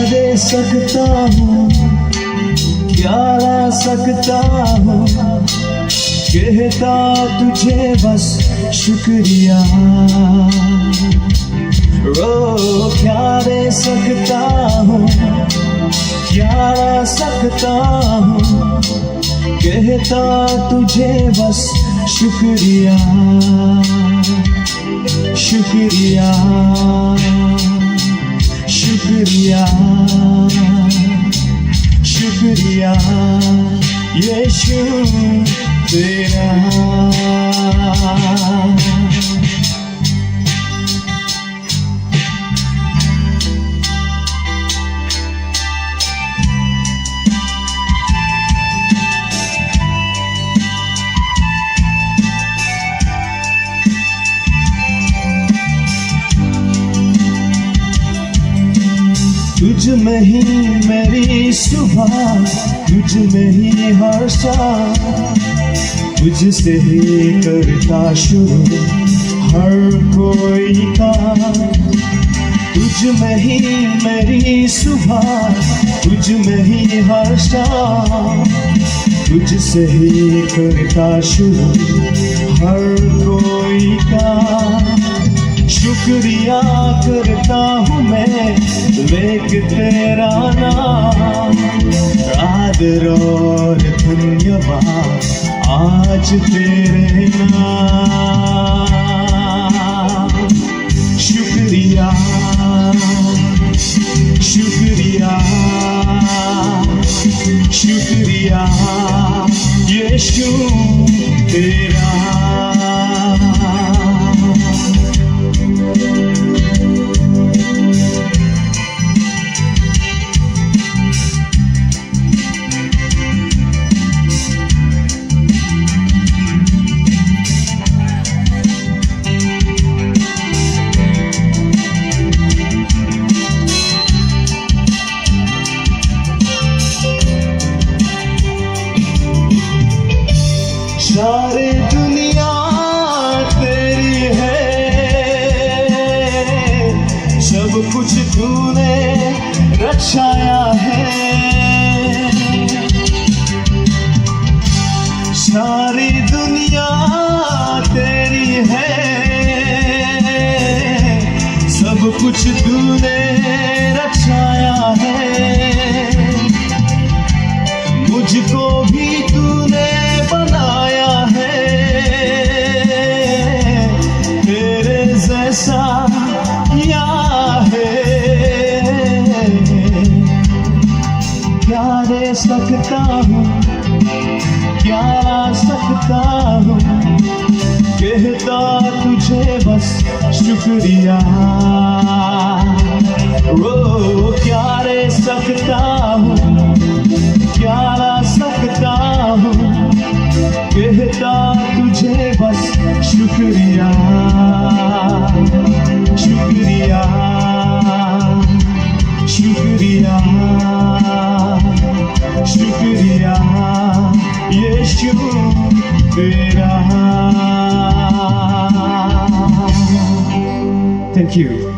दे सकता हूँ, क्या ला सकता हूँ, कहता तुझे बस शुक्रिया। ओ क्या दे सकता हूँ, क्या ला सकता हूँ, कहता तुझे बस शुक्रिया शुक्रिया शुक्रिया शुक्रिया यीशु तेरा। तुझ में ही मेरी सुबह, तुझ में ही हर शाम, तुझसे ही करता शुरू हर कोई काम। तुझ में ही मेरी सुबह, तुझ में ही हर शाम, तुझसे ही करता शुरू हर कोई काम। शुक्रिया करता हूँ मैं लेके तेरा नाम, आदर और धन्यवाद आज तेरे नाम। शुक्रिया शुक्रिया शुक्रिया यीशु तेरा। सारी दुनिया तेरी है, सब कुछ तूने रचाया है। सारी दुनिया तेरी है, सब कुछ तूने रचाया है। मुझको भी तूने बनाया है, तेरे जैसा किया है। क्या दे सकता हूँ, क्या ला सकता हूँ, कहता तुझे बस शुक्रिया। ओ क्या दे सकता हूँ, क्या ला सकता हूँ, कहता तुझे बस शुक्रिया शुक्रिया शुक्रिया शुक्रिया यीशु तेरा। Thank you.